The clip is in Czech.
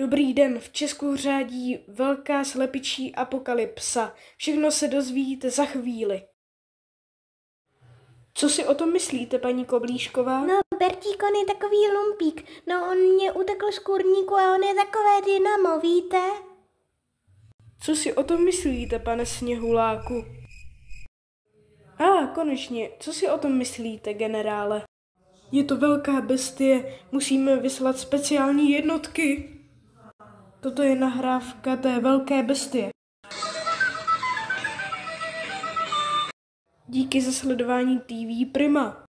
Dobrý den, v Česku řádí velká slepičí apokalypsa. Všechno se dozvíte za chvíli. Co si o tom myslíte, paní Koblíšková? No, Bertík, on je takový lumpík. No, on mě utekl z kurníku a on je takové dynamo, víte? Co si o tom myslíte, pane Sněhuláku? Konečně, co si o tom myslíte, generále? Je to velká bestie, musíme vyslat speciální jednotky. Toto je nahrávka té velké bestie. Díky za sledování TV Prima.